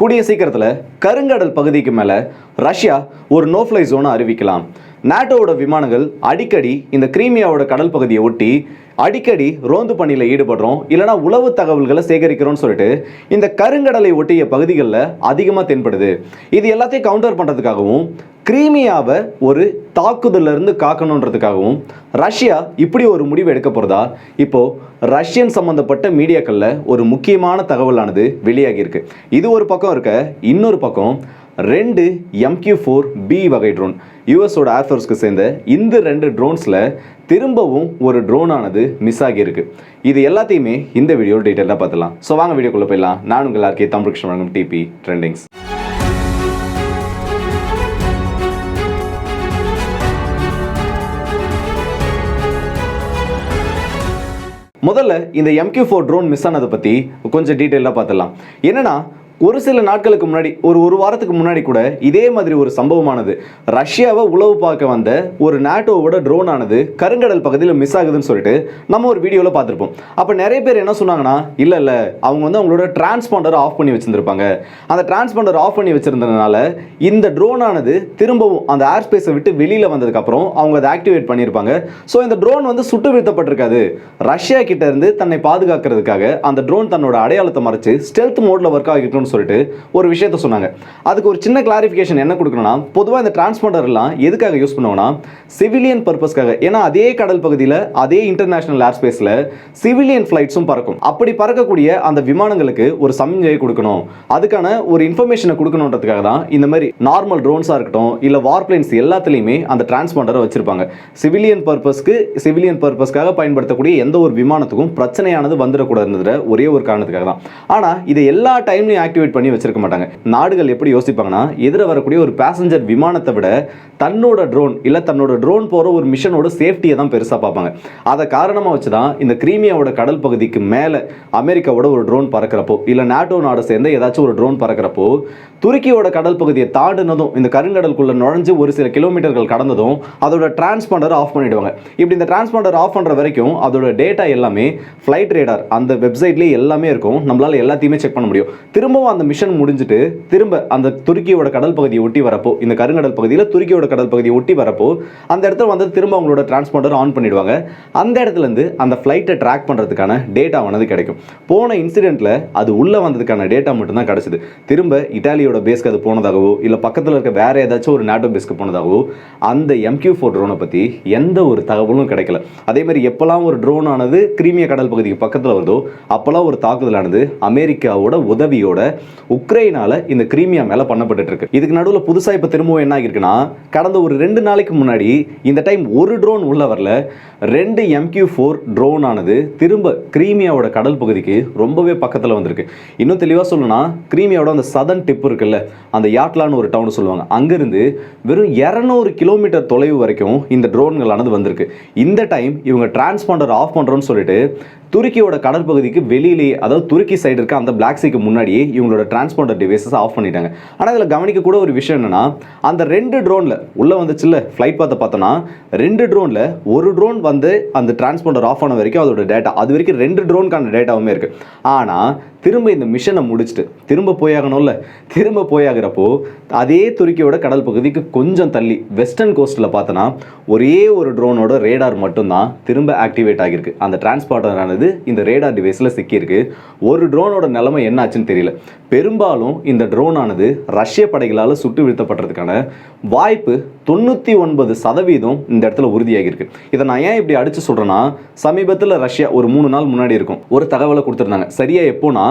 கூடிய சீக்கிரத்தில் கருங்கடல் பகுதிக்கு மேலே ரஷ்யா ஒரு நோ ஃப்ளை ஜோனை அறிவிக்கலாம். நாட்டோட விமானங்கள் அடிக்கடி இந்த கிரீமியாவோட கடல் பகுதியை ஒட்டி அடிக்கடி ரோந்து பணியில் ஈடுபடுறோம், இல்லைனா உளவு தகவல்களை சேகரிக்கிறோம்னு சொல்லிட்டு இந்த கருங்கடலை ஒட்டிய பகுதிகளில் அதிகமாக தென்படுது. இது எல்லாத்தையும் கவுண்டர் பண்ணுறதுக்காகவும் கிரீமியாவை ஒரு தாக்குதலிருந்து காக்கணுன்றதுக்காகவும் ரஷ்யா இப்படி ஒரு முடிவு எடுக்க போகிறதா இப்போ ரஷ்யன் சம்மந்தப்பட்ட மீடியாக்களில் ஒரு முக்கியமான தகவலானது வெளியாகியிருக்கு. இது ஒரு பக்கம் இருக்க, இன்னொரு பக்கம் 2 MQ-4B வகை ட்ரோன் யூஎஸோட ஏர்ஃபோர்ஸ்க்கு சேர்ந்த இந்த 2 ட்ரோன்ஸில் திரும்பவும் ஒரு ட்ரோனானது மிஸ் ஆகியிருக்கு. இது எல்லாத்தையுமே இந்த வீடியோ டீட்டெயிலாக பார்த்துலாம். ஸோ வாங்க வீடியோக்குள்ளே போயிடலாம். நான் உங்கள் எல்லாருக்கே தமிழ் வழங்கும் டிபி ட்ரெண்டிங்ஸ். முதல்ல இந்த MQ-4 ட்ரோன் மிஸ் ஆனதை பற்றி கொஞ்சம் டீட்டெயிலாக பார்த்துடலாம். என்னன்னா, ஒரு சில நாட்களுக்கு முன்னாடி ஒரு வாரத்துக்கு முன்னாடி கூட இதே மாதிரி ஒரு சம்பவமானது ரஷ்யாவை உளவு பார்க்க வந்த ஒரு நாட்டோவோட ட்ரோன் ஆனது கருங்கடல் பகுதியில் மிஸ் ஆகுதுன்னு சொல்லிட்டு நம்ம ஒரு வீடியோவில் பார்த்துருப்போம். அப்போ நிறைய பேர் என்ன சொன்னாங்கன்னா, இல்லை அவங்க வந்து அவங்களோட டிரான்ஸ்பாண்டர் ஆஃப் பண்ணி வச்சிருந்திருப்பாங்க. அந்த டிரான்ஸ்பாண்டர் ஆஃப் பண்ணி வச்சிருந்ததுனால இந்த ட்ரோன் ஆனது திரும்பவும் அந்த ஏர் ஸ்பேஸை விட்டு வெளியில் வந்ததுக்கப்புறம் அவங்க அதை ஆக்டிவேட் பண்ணியிருப்பாங்க. ஸோ இந்த ட்ரோன் வந்து சுட்டு வீழ்த்தப்பட்டிருக்காது. ரஷ்யா கிட்ட இருந்து தன்னை பாதுகாக்கிறதுக்காக அந்த ட்ரோன் தன்னோட அடையாளத்தை மறைச்சு ஸ்டெல்த் மோட்ல ஒர்க் ஆகிட்டு சொல்லிட்டு ஒரு விஷயத்தை சொன்னாங்க. அதுக்கு ஒரு சின்ன கிளாரிஃபிகேஷன் என்ன கொடுக்கணும்னா, பொதுவாக இந்த டிரான்ஸ்பாண்டர் எல்லாம் எதுக்காக யூஸ் பண்ணுவோம்னா சிவிலியன் பர்பஸ்க்காக. ஏன்னா அதே கடல் பகுதியில் அதே இன்டர்நேஷனல் ஏர் ஸ்பேஸில் சிவிலியன் ஃபிளைட்ஸும் பறக்கும். அப்படி பறக்கக்கூடிய அந்த விமானங்களுக்கு ஒரு சமிஞ்சையை கொடுக்கணும், அதுக்கான ஒரு இன்ஃபர்மேஷனை கொடுக்கணுன்றதுக்காக தான் இந்த மாதிரி நார்மல் ட்ரோன்ஸாக இருக்கட்டும் இல்லை வார் பிளேன்ஸ் எல்லாத்துலேயுமே அந்த டிரான்ஸ்பாண்டரை வச்சிருப்பாங்க. சிவிலியன் பர்பஸ்க்காக பயன்படுத்தக்கூடிய எந்த ஒரு விமானத்துக்கும் பிரச்சனையானது வந்துடக்கூடாதுன்ற ஒரே ஒரு காரணத்துக்காக தான். ஆனால் இதை எல்லா டைம்லையும் ஆக்டிவேட் பண்ணி வச்சிருக்க மாட்டாங்க. நாடுகள் எப்படி யோசிப்பாங்கன்னா, எதிர வரக்கூடிய ஒரு பேசஞ்சர் விமானத்தை விட தன்னோட ட்ரோன் போற ஒரு மிஷனோட சேஃப்டியை தான் பெருசா பார்ப்பாங்க. அதை காரணமா வச்சுதான் இந்த கிரீமியாவோட கடல் பகுதிக்கு மேல அமெரிக்காவோட ஒரு ட்ரோன் பறக்கிறப்போ இல்ல நாட்டோ நாடு சேர்ந்த ஏதாச்சும் ஒரு ட்ரோன் பறக்கிறப்போ துருக்கியோட கடல் பகுதியை தாண்டினதும் இந்த கருங்கடலுக்குள்ள நுழைஞ்சு ஒரு சில கிலோமீட்டர்கள் கடந்ததும் அதோட டிரான்ஸ்பாண்டர் ஆஃப் பண்ணிடுவாங்க. இப்படி இந்த டிரான்ஸ்பாண்டர் ஆஃப் பண்ற வரைக்கும் அதோட டேட்டா எல்லாமே ஃபிளைட் ரேடார் அந்த வெப்சைட்லேயே எல்லாமே இருக்கும். நம்மளால எல்லாத்தையுமே செக் பண்ண முடியும். திரும்பவும் அந்த மிஷன் முடிஞ்சிட்டு திரும்ப அந்த துருக்கியோட கடல் பகுதியை ஒட்டி வரப்போ, இந்த கருங்கடல் பகுதியில் துருக்கியோட கடல் பகுதியை ஒட்டி வரப்போ அந்த இடத்துல வந்து திரும்ப அவங்களோட டிரான்ஸ்பாண்டர் ஆன் பண்ணிடுவாங்க. அந்த இடத்துல இருந்து அந்த ஃபிளைட்டை ட்ராக் பண்ணுறதுக்கான டேட்டா வந்து கிடைக்கும். போன இன்சிடென்ட்ல அது உள்ள வந்ததுக்கான டேட்டா மட்டும் தான் கிடைச்சது. திரும்ப இட்டாலியோட பேஸ்க்கு அது போனதாகவோ இல்லை பக்கத்தில் இருக்க வேற ஏதாச்சும் ஒரு நாட்டோ பேஸ்க்கு போனதாகவோ அந்த MQ-4 ட்ரோனை பற்றி எந்த ஒரு தகவலும் கிடைக்கல. அதே மாதிரி எப்பெல்லாம் ஒரு ட்ரோன் ஆனது கிரீமியா கடல் பகுதிக்கு பக்கத்தில் வருதோ அப்பெல்லாம் ஒரு தாக்குதலானது அமெரிக்காவோட உதவியோட உக்ரைனால இந்த கிரீமியா மேல பண்ணப்பட்டு இருக்கு. இதுக்கு நடுவில் புதுசா இப்ப திரும்பவும் என்ன ஆகிருக்குன்னா, கடந்த ஒரு 2 நாளைக்கு முன்னாடி இந்த டைம் ஒரு ட்ரோன் உள்ள வரல, 2 MQ-4 ட்ரோன் ஆனது திரும்ப கிரீமியாவோட கடல் பகுதிக்கு ரொம்பவே பக்கத்தில் வந்திருக்கு. இன்னும் தெளிவாக சொல்லணும்னா, கிரீமியாவோட அந்த சதன் டிப் இருக்குல்ல, அந்த யாட்லான்னு ஒரு டவுன் சொல்லுவாங்க, அங்கிருந்து வெறும் 200 கிலோமீட்டர் தொலைவு வரைக்கும் இந்த ட்ரோன்களானது வந்திருக்கு. இந்த டைம் இவங்க டிரான்ஸ்பாண்டர் ஆஃப் பண்றோம்னு சொல்லிட்டு துருக்கியோட கடற்பகுதிக்கு வெளியிலேயே, அதாவது துருக்கி சைடு இருக்க அந்த பிளாக் சீக்கு முன்னாடியே இவங்களோட டிரான்ஸ்பாண்டர் டிவைசஸ் ஆஃப் பண்ணிட்டாங்க. ஆனால் இதில் கவனிக்க கூட ஒரு விஷயம் என்னன்னா, அந்த 2 ட்ரோனில் உள்ள வந்துச்சுல்ல ஃப்ளைட் பார்த்தோன்னா 2 ட்ரோனில் ஒரு ட்ரோன் வந்து அந்த டிரான்ஸ்பாண்டர் ஆஃப் ஆன வரைக்கும் அதோட டேட்டா அது வரைக்கும் 2 ட்ரோனுக்கான டேட்டாவுமே இருக்கு. ஆனால் திரும்ப இந்த மிஷனை முடிச்சுட்டு திரும்ப போயாகிறப்போ அதே துருக்கியோட கடல் பகுதிக்கு கொஞ்சம் தள்ளி வெஸ்டர்ன் கோஸ்ட்டில் பார்த்தோன்னா ஒரே ஒரு ட்ரோனோட ரேடார் மட்டும்தான் திரும்ப ஆக்டிவேட் ஆகியிருக்கு. அந்த டிரான்ஸ்பாண்டரானது இந்த ரேடார் டிவைஸில் சிக்கியிருக்கு. ஒரு ட்ரோனோட நிலைமை என்னாச்சுன்னு தெரியல. பெரும்பாலும் இந்த ட்ரோன் ஆனது ரஷ்ய படைகளால் சுட்டு வீழ்த்தப்படுறதுக்கான வாய்ப்பு 99% இந்த இடத்துல உறுதியாகிருக்கு. இதை நான் ஏன் இப்படி அடிச்சு சொல்றேன்னா, சமீபத்தில் ரஷ்யா ஒரு 3 நாள் முன்னாடி இருக்கும் ஒரு தகவலை கொடுத்துருந்தாங்க. சரியா எப்போனா,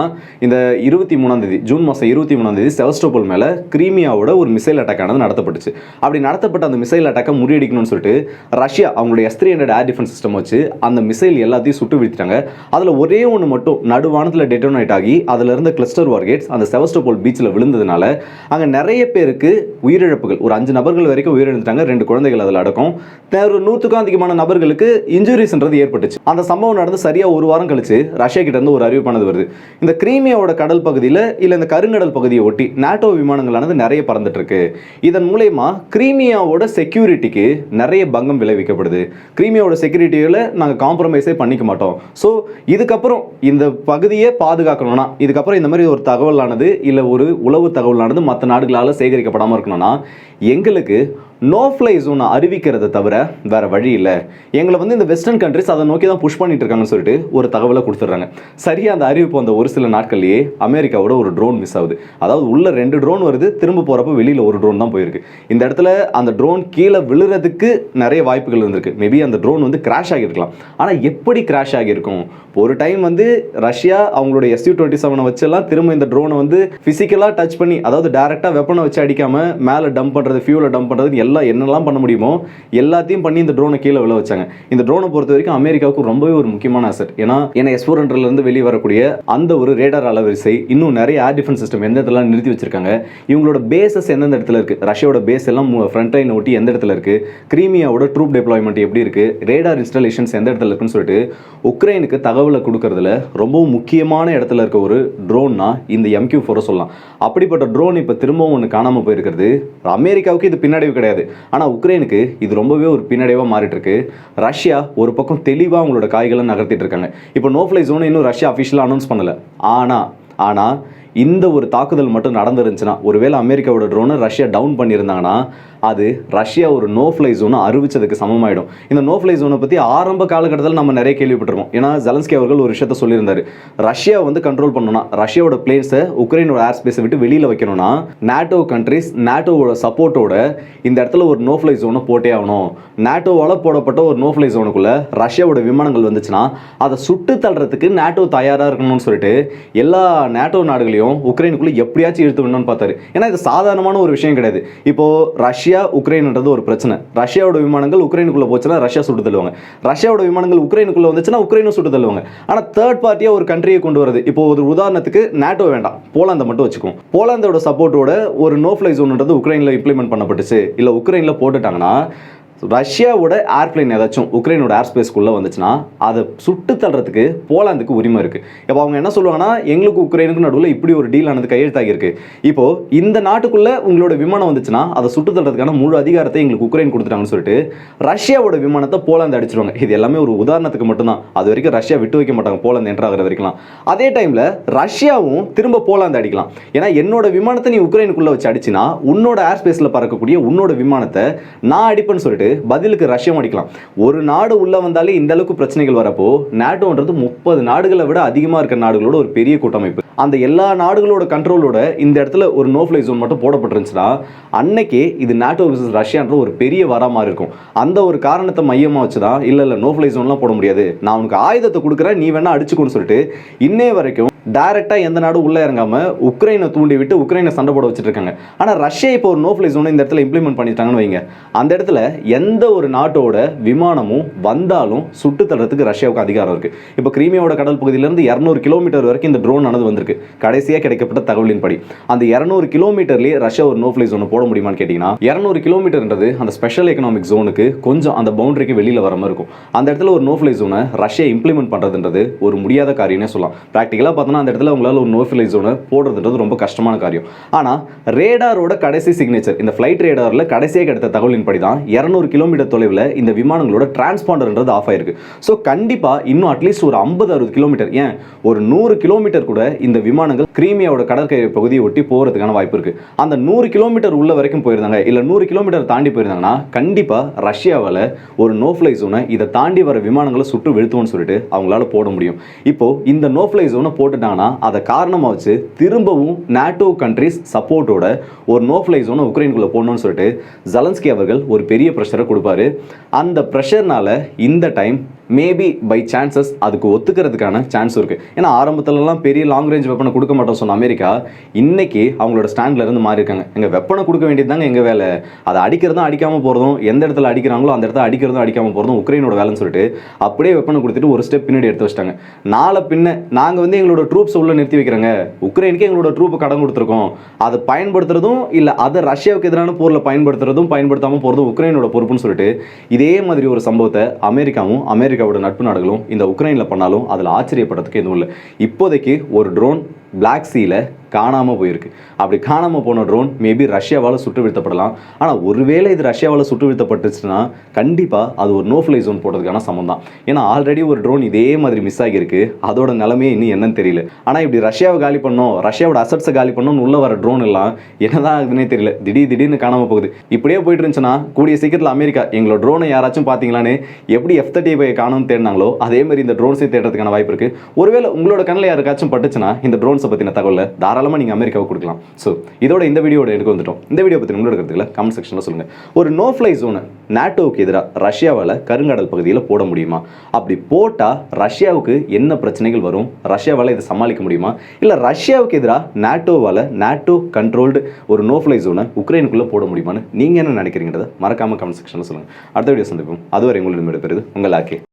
இந்த 23ஆம் தேதி ஜூன் மாதம் 23ஆம் தேதி செவஸ்டோபோல் மேலே கிரீமியாவோட ஒரு மிசைல் அட்டாக் ஆனது நடத்தப்பட்டுச்சு. அப்படி நடத்தப்பட்ட அந்த மிசைல் அட்டாக்கை முறியடிக்கணும்னு சொல்லிட்டு ரஷ்யா அவங்களுடைய S-300 ஏர் டிஃபென்ஸ் சிஸ்டம் வச்சு அந்த மிசைல் எல்லாத்தையும் சுட்டு வீழ்த்திட்டாங்க. அதில் ஒரே ஒன்று மட்டும் நடுவானத்தில் டெட்டோனேட் ஆகி அதில் இருந்த கிளஸ்டர் வார்கேட்ஸ் அந்த செவஸ்டோபோல் பீச்சில் விழுந்ததுனால அங்கே நிறைய பேருக்கு உயிரிழப்புகள், ஒரு 5 நபர்கள் வரைக்கும் உயிரிழந்துட்டாங்க. 2 குழந்தைகள் அதில் அடக்கம். ஒரு 100க்கும் அதிகமான நபர்களுக்கு இன்ஜுரிஸ்ன்றது ஏற்பட்டுச்சு. அந்த சம்பவம் நடந்து சரியா ஒரு வாரம் கழிச்சு ரஷ்யா கிட்ட இருந்து ஒரு அறிவிப்பானது வருது. இந்த கிரீமியாவோட கடல் பகுதியில் இல்லை இந்த கருங்கடல் பகுதியை ஒட்டி நாட்டோ விமானங்களானது நிறைய பறந்துட்டு இருக்கு. இதன் மூலயமா கிரீமியாவோட செக்யூரிட்டிக்கு நிறைய பங்கம் விளைவிக்கப்படுது. கிரீமியாவோட செக்யூரிட்டியில் நாங்கள் காம்ப்ரமைஸே பண்ணிக்க மாட்டோம். ஸோ இதுக்கப்புறம் இந்த பகுதியை பாதுகாக்கணும்னா, இதுக்கப்புறம் இந்த மாதிரி ஒரு தகவலானது இல்லை ஒரு உளவு தகவலானது மற்ற நாடுகளால் சேகரிக்கப்படாமல் இருக்கணும்னா எங்களுக்கு நோ ஃப்ளை ஜோனை அறிவிக்கிறத தவிர வேற வழி இல்லை. எங்களை வந்து இந்த வெஸ்டர்ன் கண்ட்ரிஸ் அதை நோக்கி தான் புஷ் பண்ணிட்டு இருக்காங்கன்னு சொல்லிட்டு ஒரு தகவலை கொடுத்துட்றாங்க. சரியா அந்த அறிவிப்பு வந்த ஒரு சில நாட்கள்லேயே அமெரிக்காவோட ஒரு ட்ரோன் மிஸ் ஆகுது. அதாவது உள்ள 2 ட்ரோன் வருது, திரும்ப போகிறப்ப வெளியில் ஒரு ட்ரோன் தான் போயிருக்கு. இந்த இடத்துல அந்த ட்ரோன் கீழே விழுறதுக்கு நிறைய வாய்ப்புகள் இருந்திருக்கு. மேபி அந்த ட்ரோன் வந்து கிராஷ் ஆகியிருக்கலாம். ஆனால் எப்படி கிராஷ் ஆகியிருக்கும்? ஒரு டைம் வந்து ரஷ்யா அவங்களோட Su-27 வச்செல்லாம் திரும்ப இந்த ட்ரோனை வந்து ஃபிசிக்கலாக டச் பண்ணி, அதாவது டேரெக்டாக வெப்பனை வச்சு அடிக்காமல் மேலே டம்ப் பண்ணுறது, ஃபியூலை டம்ப் பண்ணுறது, எல்லாம் என்னெல்லாம் பண்ண முடியுமோ எல்லாத்தையும் பண்ணி இந்த ட்ரோனை கீழே விழ வச்சாங்க. இந்த ட்ரோனை பொறுத்த வரைக்கும் அமெரிக்காவுக்கு ரொம்பவே ஒரு முக்கியமான அசெட். ஏன்னா S-400 வெளியே வரக்கூடிய அந்த ஒரு ரேடார் அலவரிசை, இன்னும் நிறைய ஏர் டிஃபென்ஸ் சிஸ்டம் எந்த இடத்துல நிறுத்தி வச்சிருக்காங்க, இவங்களோட பேசஸ் எந்தெந்த இடத்துல இருக்கு, ரஷ்யாவோட பேஸ் எல்லாம் ஃப்ரண்ட் லைன் ஒட்டி எந்த இடத்துல இருக்கு, கிரீமியாவோட ட்ரூப் டெப்ளாய்மெண்ட் எப்படி இருக்கு, ரேடார் இன்ஸ்டாலேஷன்ஸ் எந்த இடத்துல இருக்குன்னு சொல்லிட்டு உக்ரைனுக்கு தகவலை கொடுக்கறதுல ரொம்பவும் முக்கியமான இடத்துல இருக்க ஒரு ட்ரோன்னா இந்த MQ-4 சொல்லலாம். அப்படிப்பட்ட ட்ரோன் இப்போ திரும்பவும் ஒன்று காணாமல் போயிருக்கிறது. அமெரிக்காவுக்கு இது பின்னடைவு கிடையாது, ஆனால் உக்ரைனுக்கு இது ரொம்பவே ஒரு பின்னடைவாக மாறிட்டு இருக்கு. ரஷ்யா ஒரு பக்கம் தெளிவாக அவங்களோட காய்களை நகர்த்திட்டு இருக்காங்க. இப்போ நோ ஃப்ளை ஜோன் இன்னும் ரஷ்யா அஃபிஷியலாக அனௌன்ஸ் பண்ணல. ஆனால் இந்த ஒரு தாக்குதல் மட்டும் நடந்துருந்துச்சுன்னா, ஒருவேளை அமெரிக்காவோட ட்ரோனை ரஷ்யா டவுன் பண்ணியிருந்தாங்கன்னா அது ரஷ்யா ஒரு நோ ஃப்ளை ஜோனை அறிவிச்சதுக்கு சமமாயிடும். இந்த நோ ஃப்ளை ஜோனை பற்றி ஆரம்ப காலகட்டத்தில் நம்ம நிறைய கேள்விப்பட்டிருக்கோம். ஏன்னா ஜெலன்ஸ்கி அவர்கள் ஒரு விஷயத்த சொல்லியிருந்தாரு, ரஷ்யா வந்து கண்ட்ரோல் பண்ணணும்னா, ரஷ்யாவோட பிளேன்ஸை உக்ரைனோட ஏர் ஸ்பேஸை விட்டு வெளியில் வைக்கணும்னா நாட்டோ கண்ட்ரிஸ் நாட்டோவோட சப்போர்ட்டோட இந்த இடத்துல ஒரு நோ ஃப்ளை ஜோனை போட்டே ஆகணும். நாட்டோவால் போடப்பட்ட ஒரு நோ ஃப்ளை ஜோனுக்குள்ள ரஷ்யாவோட விமானங்கள் வந்துச்சுன்னா அதை சுட்டு தள்ளுறதுக்கு நாட்டோ தயாராக இருக்கணும்னு சொல்லிட்டு எல்லா நாட்டோ நாடுகளையும் உக்ரைனுக்குள்ள எப்படியாச்சும் இழுத்து விடணும்னு பார்த்தாரு. ஏன்னா இது சாதாரணமான ஒரு விஷயம் கிடையாது. இப்போ ரஷ்யா உக்ரைன்ன்றது ஒரு பிரச்சனை. ரஷ்யாவோட விமானங்கள் உக்ரைனுக்குள்ள போச்சுன்னா ரஷ்யா சுட்டு தள்ளுவாங்க, ரஷ்யாவோட விமானங்கள் உக்ரைனுக்குள்ள வந்துச்சுன்னா உக்ரைனும் சுட்டு தள்ளுவாங்க. ஆனால் தேர்ட் பார்ட்டியா ஒரு கண்ட்ரியை கொண்டு வருது. இப்போ ஒரு உதாரணத்துக்கு நாட்டோ வேண்டாம், போலாந்தை மட்டும் வச்சுக்கோம். போலாந்தோட சப்போர்ட்டோட ஒரு நோ ஃப்ளை ஜோன்ன்றது உக்ரைனில் இம்ப்ளிமெண்ட் பண்ணப்பட்டுச்சு, இல்லை உக்ரைனில் போட்டுட்டாங்கன்னா ரஷ்யாவோட ஏர்பிளைன் ஏதாச்சும் உக்ரைனோட ஏர் ஸ்பேஸ்க்குள்ளே வந்துச்சுன்னா அதை சுட்டு தள்ளுறதுக்கு போலாந்துக்கு உரிமை இருக்குது. இப்போ அவங்க என்ன சொல்லுவாங்கன்னா, எங்களுக்கு உக்ரைனுக்கு நடுவில் இப்படி ஒரு டீல் ஆனது கையெழுத்தாகிருக்கு. இப்போது இந்த நாட்டுக்குள்ளே உங்களோட விமானம் வந்துச்சுன்னா அதை சுட்டு தள்ளுறதுக்கான முழு அதிகாரத்தை எங்களுக்கு உக்ரைன் கொடுத்துட்டாங்கன்னு சொல்லிட்டு ரஷ்யாவோட விமானத்தை போலாந்து அடிச்சிருவாங்க. இது எல்லாமே ஒரு உதாரணத்துக்கு மட்டும்தான். அது வரைக்கும் ரஷ்யா விட்டு வைக்க மாட்டாங்க போலாந்து என்ட்ராகிற வரைக்கும். அதே டைமில் ரஷ்யாவும் திரும்ப போலாந்து அடிக்கலாம். ஏன்னா என்னோட விமானத்தை நீ உக்ரைனுக்குள்ளே வச்சு அடிச்சினா உன்னோட ஏர் ஸ்பேஸில் பறக்கக்கூடிய உன்னோட விமானத்தை நான் அடிப்பேன்னு சொல்லிட்டு பதிலுக்கு ரஷ்யா அடிக்கலாம். ஒரு நாடு உள்ள வந்தாலே இந்த அளவுக்கு பிரச்சனைகள் வரப்போ நாட்டோன்றது 30 நாடுகளை விட அதிகமாக இருக்கிற நாடுகளோட ஒரு பெரிய கூட்டமைப்பு. அந்த எல்லா நாடுகளோட கண்ட்ரோலோட இந்த இடத்துல ஒரு நோ ஃப்ளை ஜோன் மட்டும் போடப்பட்டிருந்துச்சுன்னா அன்னைக்கே இது நாட்டோ விசஸ் ரஷ்யான்ற ஒரு பெரிய வரா மாதிரி இருக்கும். அந்த ஒரு காரணத்தை மையமாக வச்சு தான் இல்லை நோ ஃப்ளை ஜோன்லாம் போட முடியாது, நான் உனக்கு ஆயுதத்தை கொடுக்குறேன், நீ வேணா அடிச்சுக்கோன்னு சொல்லிட்டு இன்னே வரைக்கும் டைரக்டாக எந்த நாடும் உள்ளே இறங்காமல் உக்ரைனை தூண்டி விட்டு உக்ரைனை சண்டை போட வச்சுட்டு இருக்காங்க. ஆனால் ரஷ்யா இப்போ ஒரு நோ ஃப்ளை ஜோனை இந்த இடத்துல இம்ப்ளிமெண்ட் பண்ணிட்டாங்கன்னு வைங்க, அந்த இடத்துல எந்த ஒரு நாட்டோட விமானமும் வந்தாலும் சுட்டு தள்ளுறதுக்கு ரஷ்யாவுக்கு அதிகாரம் இருக்குது. இப்போ கிரீமியாவோட கடல் பகுதியிலேருந்து 200 கிலோமீட்டர் வரைக்கும் இந்த ட்ரோன் ஆனது வந்திருக்கு. கடைசியாக கிடைக்கப்பட்ட தகவலின் படி அந்த 200 கிலோமீட்டர்லேயே ரஷ்யா ஒரு நோ ஃப்ளை ஜோனை போட முடியுமான்னு கேட்டிங்கன்னா 200 கிலோமீட்டர்ன்றது அந்த ஸ்பெஷல் எக்கனாமிக் ஜோனுக்கு கொஞ்சம் அந்த பவுண்டரிக்கு வெளியில் வர மாதிரி இருக்கும். அந்த இடத்துல ஒரு நோ ஃப்ளை ஜோனை ரஷ்யா இம்ப்ளிமெண்ட் பண்ணுறதுன்றது ஒரு முடியாத காரியம்னே சொல்லலாம். ப்ராக்டிக்கலாக பார்த்தோன்னா அந்த இடத்துல உங்களால் ஒரு நோ ஃப்ளை ஜோனை போடுறதுன்றது ரொம்ப கஷ்டமான காரியம். ஆனால் ரேடாரோட கடைசி சிக்னேச்சர், இந்த ஃப்ளைட் ரேடாரில் கடைசியாக கிடைத்த தகவலின் படி தான் 200 கிலோமீட்டர் தொலைவில் இந்த விமானங்களோட டிரான்ஸ்பாண்டர்ன்றது ஆஃப் ஆயிருக்கு. ஸோ கண்டிப்பாக இன்னும் அட்லீஸ்ட் ஒரு 50-60 கிலோமீட்டர், ஏன் ஒரு 100 கிலோமீட்டர் கூட இந்த விமானங்கள் கிரீமியாவோட கடற்கரை பகுதியை ஒட்டி போகிறதுக்கான வாய்ப்பு இருக்குது. அந்த 100 கிலோமீட்டர் உள்ள வரைக்கும் போயிருந்தாங்க, இல்லை 100 கிலோமீட்டர் தாண்டி போயிருந்தாங்கன்னா கண்டிப்பாக ரஷ்யாவால் ஒரு நோ ஃப்ளை ஜோனை இதை தாண்டி வர விமானங்களை சுட்டு வெளுத்துவோன்னு சொல்லிட்டு அவங்களால போட முடியும். இப்போ இந்த நோ ஃப்ளை ஜோனை போட்டுட்டாங்கன்னா அதை காரணமாக வச்சு திரும்பவும் நாட்டோ கண்ட்ரிஸ் சப்போர்ட்டோட ஒரு நோ ஃப்ளை ஜோனை உக்ரைனுக்குள்ளே போடணும்னு சொல்லிட்டு ஜெலன்ஸ்கி அவர்கள் ஒரு பெரிய ப்ரெஷரை கொடுப்பாரு. அந்த ப்ரெஷர்னால இந்த டைம் மேபி பை சான்சஸ் அதுக்கு ஒத்துக்கிறதுக்கான சான்ஸ் இருக்குது. ஏன்னா ஆரம்பத்துலலாம் பெரிய லாங் ரேஞ்ச் வெப்பனை கொடுக்க மாட்டோம் சொன்ன அமெரிக்கா இன்னைக்கு அவங்களோட ஸ்டாண்ட்ல இருந்து மாறி இருக்காங்க. எங்கள் வெப்பனை கொடுக்க வேண்டியது தாங்க எங்கள் வேலை, அதை அடிக்கிறதும் அடிக்காமல் போகிறதும், எந்த இடத்துல அடிக்கிறாங்களோ அந்த இடத்துல அடிக்கிறதும் அடிக்காமல் போகிறதும் உக்ரைனோட வேலைன்னு சொல்லிட்டு அப்படியே வெப்பனை கொடுத்துட்டு ஒரு ஸ்டெப் பின்னாடி எடுத்து வச்சிட்டாங்க. நாளை பின்ன நாங்கள் வந்து எங்களோட ட்ரூப்ஸ் உள்ள நிறுத்தி வைக்கிறோங்க, உக்ரைனுக்கு எங்களோட ட்ரூப்பை கடன் கொடுத்துருக்கோம், அதை பயன்படுத்துறதும் இல்லை அதை ரஷ்யாவுக்கு எதிரான போரில் பயன்படுத்தாமல் போகிறதும் உக்ரைனோட பொறுப்புன்னு சொல்லிட்டு இதே மாதிரி ஒரு சம்பவத்தை அமெரிக்காவோட நட்பு நாடுகளும் இந்த உக்ரைனில் பண்ணாலும் அதில் ஆச்சரியப்படுறதுக்கு எதுவும் இல்லை. இப்போதைக்கு ஒரு ட்ரோன் பிளாக் சீல காணாமல் போயிருக்கு. அப்படி காணாமல் போன ட்ரோன் மேபி ரஷ்யாவால் சுட்டு வீழ்த்தப்படலாம். ஆனால் ஒருவேளை இது ரஷ்யாவால் சுட்டு வீழ்த்தப்பட்டுச்சுன்னா கண்டிப்பாக அது ஒரு நோ ஃப்ளை ஜோன் போடுறதுக்கான சமம் தான். ஏன்னா ஆல்ரெடி ஒரு ட்ரோன் இதே மாதிரி மிஸ் ஆகியிருக்கு. அதோட நிலைமையே இன்னும் என்னன்னு தெரியல. ஆனால் இப்படி ரஷ்யாவை காலி பண்ணோம், ரஷ்யாவோட அசட்ஸை காலி பண்ணோம்னு உள்ள வர ட்ரோன் எல்லாம் என்னதான் ஆகுதுன்னே தெரியல. திடீர்னு காணாமல் போகுது. இப்படியே போயிட்டு இருந்துச்சுன்னா கூடிய சீக்கிரத்தில் அமெரிக்கா எங்களோட ட்ரோனை யாராச்சும் பார்த்தீங்களான்னு எப்படி F-35 காணும்னு தேடினாங்களோ அதே மாதிரி இந்த ட்ரோன்ஸை தேடுறதுக்கான வாய்ப்பு இருக்கு. ஒருவேளை உங்களோட கண்ணில் யாருக்காச்சும் பட்டுச்சுன்னா இந்த ட்ரோன்ஸை பற்றின தகவலை தாராளமாக நீங்கள் அமெரிக்காவுக்கு கொடுக்கலாம். ஸோ இதோட இந்த வீடியோட எடுக்க வந்துட்டோம். இந்த வீடியோ பற்றி உங்களோட கருத்துக்களை கமெண்ட் செக்ஷனில் சொல்லுங்கள். ஒரு நோ ஃப்ளை ஜோனை நாட்டோவுக்கு எதிராக ரஷ்யாவால் கருங்கடல் பகுதியில் போட முடியுமா? அப்படி போட்டால் ரஷ்யாவுக்கு என்ன பிரச்சனைகள் வரும்? ரஷ்யாவால் இதை சமாளிக்க முடியுமா? இல்லை ரஷ்யாவுக்கு எதிராக நாட்டோ கண்ட்ரோல்டு ஒரு நோ ஃப்ளை ஜோனை உக்ரைனுக்குள்ளே போட முடியுமான்னு நீங்கள் என்ன நினைக்கிறீங்கிறத மறக்காமல் கமெண்ட் செக்ஷனில் சொல்லுங்கள். அடுத்த வீடியோ சந்திப்போம். அதுவரை உங்களிடம் விடைபெறுது உங்கள் ஆர்கே.